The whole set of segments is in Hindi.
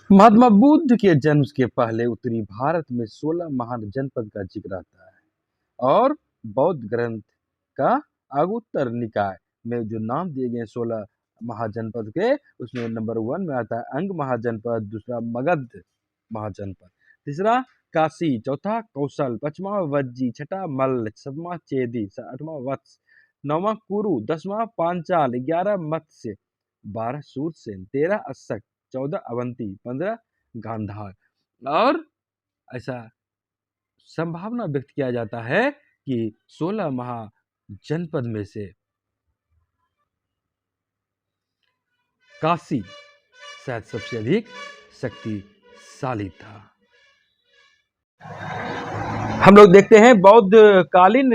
महात्मा बुद्ध के जन्म के पहले उत्तरी भारत में 16 महान जनपद का जिक्र आता है और बौद्ध ग्रंथ का अंगुत्तर निकाय में जो नाम दिए गए 16 महाजनपद के, उसमें नंबर 1 में आता है अंग महाजनपद, दूसरा मगध महाजनपद, तीसरा काशी, चौथा कौशल, पांचवा वज्जी, छठा मल्ल, सातवां चेदी, आठवां वत्स, नौवां कुरु, 10वां पांचाल, 11 मत्स्य, 12 सूरसेन, 13 अशक, 14 अवंती, 15 गांधार। और ऐसा संभावना व्यक्त किया जाता है कि 16 महाजनपद में से काशी शायद सबसे अधिक शक्तिशाली था। हम लोग देखते हैं बौद्ध कालीन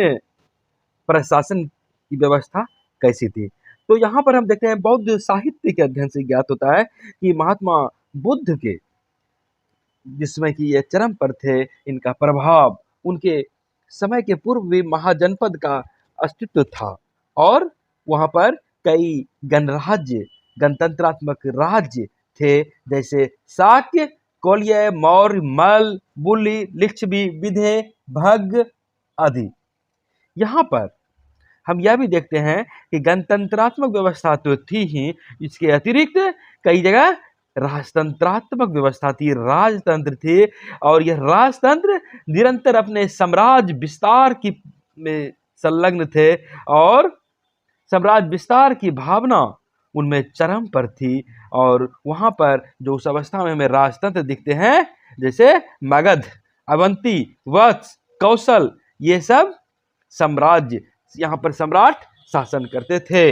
प्रशासन की व्यवस्था कैसी थी। तो यहाँ पर हम देखते हैं बौद्ध साहित्य के अध्ययन से ज्ञात होता है कि महात्मा बुद्ध के जिसमें कि ये चरम पर थे, इनका प्रभाव उनके समय के पूर्व भी महाजनपद का अस्तित्व था और वहाँ पर कई गणराज्य, गणतंत्रात्मक राज्य थे, जैसे शाक्य, कोल्य, मौर्य, मल्ल, बुल्ली, लिच्छवी, विंध्य, भग आदि। यहाँ पर हम यह भी देखते हैं कि गणतंत्रात्मक व्यवस्था तो थी ही, इसके अतिरिक्त कई जगह राजतंत्रात्मक व्यवस्था थी, राजतंत्र थे, और यह राजतंत्र निरंतर अपने साम्राज्य विस्तार की में संलग्न थे और साम्राज्य विस्तार की भावना उनमें चरम पर थी। और वहाँ पर जो उस अवस्था में हमें राजतंत्र दिखते हैं, जैसे मगध, अवंती, वत्स, कौशल, ये सब साम्राज्य, यहाँ पर सम्राट शासन करते थे।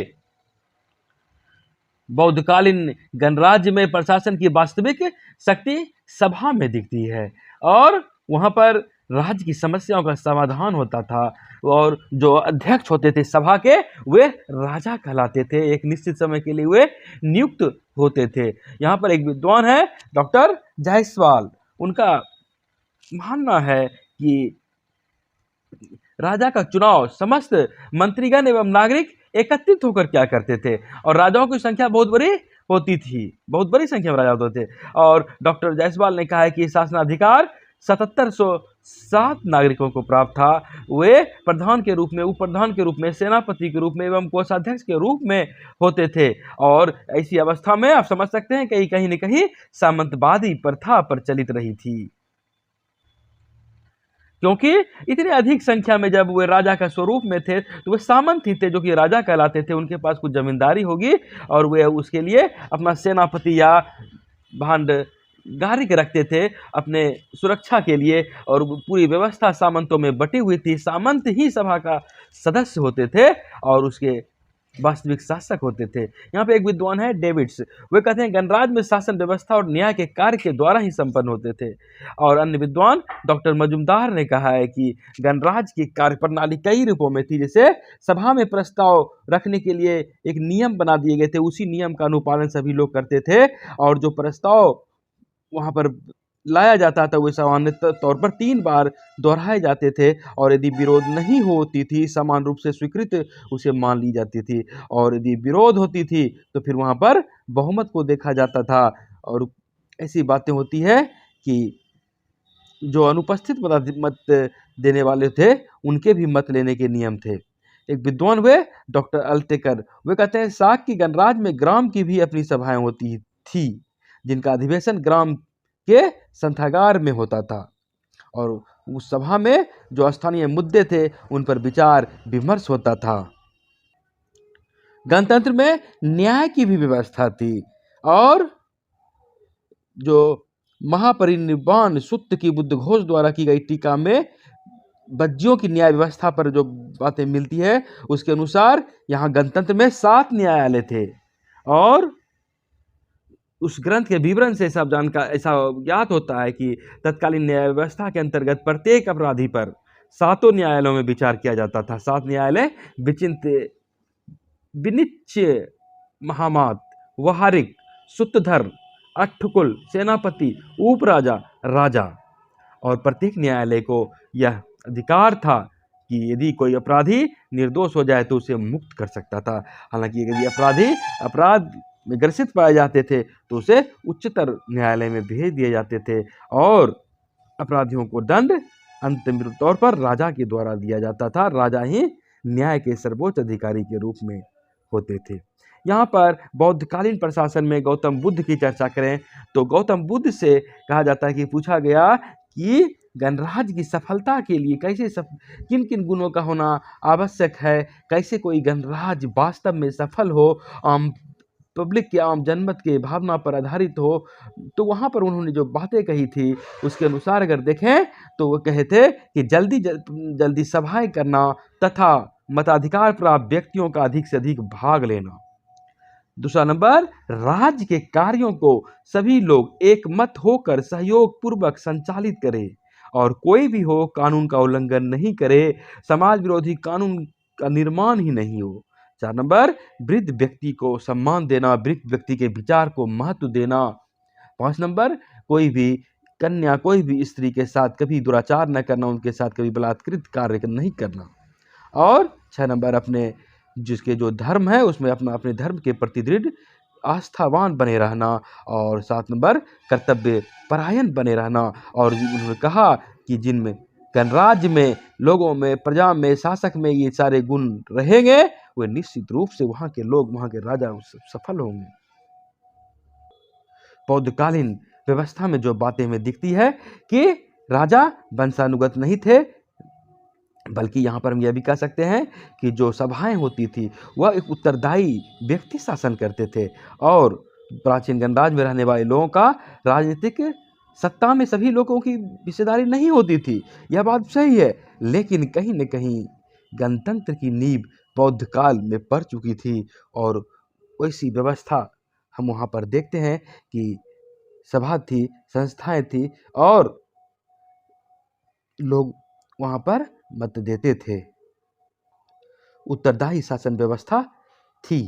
बौद्धकालीन गणराज्य में प्रशासन की वास्तविक शक्ति सभा में दिखती है और वहाँ पर राज्य की समस्याओं का समाधान होता था और जो अध्यक्ष होते थे सभा के, वे राजा कहलाते थे। एक निश्चित समय के लिए वे नियुक्त होते थे। यहाँ पर एक विद्वान है डॉक्टर जायसवाल, उनका मानना है कि राजा का चुनाव समस्त मंत्रीगण एवं नागरिक एकत्रित होकर क्या करते थे और राजाओं की संख्या बहुत बड़ी होती थी, बहुत बड़ी संख्या में राजा होते थे। और डॉक्टर जायसवाल ने कहा है कि शासनाधिकार 7707 नागरिकों को प्राप्त था। वे प्रधान के रूप में, उप प्रधान के रूप में, सेनापति के रूप में एवं कोषाध्यक्ष के रूप में होते थे। और ऐसी अवस्था में आप समझ सकते हैं कि कहीं न कहीं सामंतवादी प्रथा प्रचलित रही थी, क्योंकि इतनी अधिक संख्या में जब वे राजा का स्वरूप में थे तो वे सामंत ही थे जो कि राजा कहलाते थे। उनके पास कुछ जमींदारी होगी और वे उसके लिए अपना सेनापति या भांडगारिक रखते थे अपने सुरक्षा के लिए, और पूरी व्यवस्था सामंतों में बटी हुई थी। सामंत ही सभा का सदस्य होते थे और उसके वास्तविक शासक होते थे। यहाँ पे एक विद्वान है डेविड्स, वे कहते हैं गणराज्य में शासन व्यवस्था और न्याय के कार्य के द्वारा ही संपन्न होते थे। और अन्य विद्वान डॉक्टर मजुमदार ने कहा है कि गणराज्य की कार्य प्रणाली कई रूपों में थी, जैसे सभा में प्रस्ताव रखने के लिए एक नियम बना दिए गए थे, उसी नियम का अनुपालन सभी लोग करते थे और जो प्रस्ताव वहाँ पर लाया जाता था वे सामान्य तौर पर 3 बार दोहराए जाते थे और यदि विरोध नहीं होती थी समान रूप से स्वीकृत उसे मान ली जाती थी, और यदि विरोध होती थी तो फिर वहाँ पर बहुमत को देखा जाता था। और ऐसी बातें होती है कि जो अनुपस्थित मत देने वाले थे उनके भी मत लेने के नियम थे। एक विद्वान हुए डॉक्टर अल्टेकर, वे कहते हैं शाक की गणराज्य में ग्राम की भी अपनी सभाएं होती थी जिनका अधिवेशन ग्राम के संथागार में होता था और उस सभा में जो स्थानीय मुद्दे थे उन पर विचार विमर्श होता था। गणतंत्र में न्याय की भी व्यवस्था थी और जो महापरिनिर्वाण सूत्र की बुद्ध घोष द्वारा की गई टीका में बज्जियों की न्याय व्यवस्था पर जो बातें मिलती है उसके अनुसार यहाँ गणतंत्र में 7 न्यायालय थे और उस ग्रंथ के विवरण से सब ऐसा ज्ञात होता है कि तत्कालीन न्याय व्यवस्था के अंतर्गत प्रत्येक अपराधी पर 7 न्यायालयों में विचार किया जाता था। 7 न्यायालय विनिश्चय, महामात, वहारिक, सूत्रधर, अट्ठकुल, सेनापति, उपराजा, राजा, और प्रत्येक न्यायालय को यह अधिकार था कि यदि कोई अपराधी निर्दोष हो जाए तो उसे मुक्त कर सकता था। हालांकि यदि अपराधी अपराध में ग्रसित पाए जाते थे तो उसे उच्चतर न्यायालय में भेज दिए जाते थे और अपराधियों को दंड अंतिम तौर पर राजा के द्वारा दिया जाता था। राजा ही न्याय के सर्वोच्च अधिकारी के रूप में होते थे। यहाँ पर बौद्धकालीन प्रशासन में गौतम बुद्ध की चर्चा करें तो गौतम बुद्ध से कहा जाता है कि पूछा गया कि गणराज्य की सफलता के लिए किन किन गुणों का होना आवश्यक है, कैसे कोई गणराज्य वास्तव में सफल हो, पब्लिक के आम जनमत के भावना पर आधारित हो। तो वहाँ पर उन्होंने जो बातें कही थी उसके अनुसार अगर देखें तो वो कहे थे कि जल्दी सभाएं करना तथा मताधिकार प्राप्त व्यक्तियों का अधिक से अधिक भाग लेना। दूसरा नंबर, राज्य के कार्यों को सभी लोग एक मत होकर सहयोग पूर्वक संचालित करें और कोई भी हो कानून का उल्लंघन नहीं करे, समाज विरोधी कानून का निर्माण ही नहीं हो। 4 नंबर, वृद्ध व्यक्ति को सम्मान देना, वृद्ध व्यक्ति के विचार को महत्व देना। 5 नंबर, कोई भी कन्या कोई भी स्त्री के साथ कभी दुराचार न करना, उनके साथ कभी बलात्कृत कार्य नहीं करना। और 6 नंबर, अपने जिसके जो धर्म है उसमें अपने धर्म के प्रति दृढ़ आस्थावान बने रहना। और 7 नंबर, कर्तव्य परायण बने रहना। और उन्होंने कहा कि जिनमें गणराज्य में, लोगों में, प्रजा में, शासक में ये सारे गुण रहेंगे वे निश्चित रूप से वहाँ के लोग, वहाँ के राजा सफल होंगे। बौद्धकालीन व्यवस्था में जो बातें हमें दिखती है कि राजा वंशानुगत नहीं थे, बल्कि यहाँ पर हम यह भी कह सकते हैं कि जो सभाएं होती थी वह एक उत्तरदायी व्यक्ति शासन करते थे और प्राचीन गणराज्य में रहने वाले लोगों का राजनीतिक सत्ता में सभी लोगों की हिस्सेदारी नहीं होती थी। यह बात सही है, लेकिन कहीं न कहीं गणतंत्र की नींव बौद्ध काल में पड़ चुकी थी और वैसी व्यवस्था हम वहाँ पर देखते हैं कि सभा थी, संस्थाएं थी और लोग वहाँ पर मत देते थे। उत्तरदायी शासन व्यवस्था थी।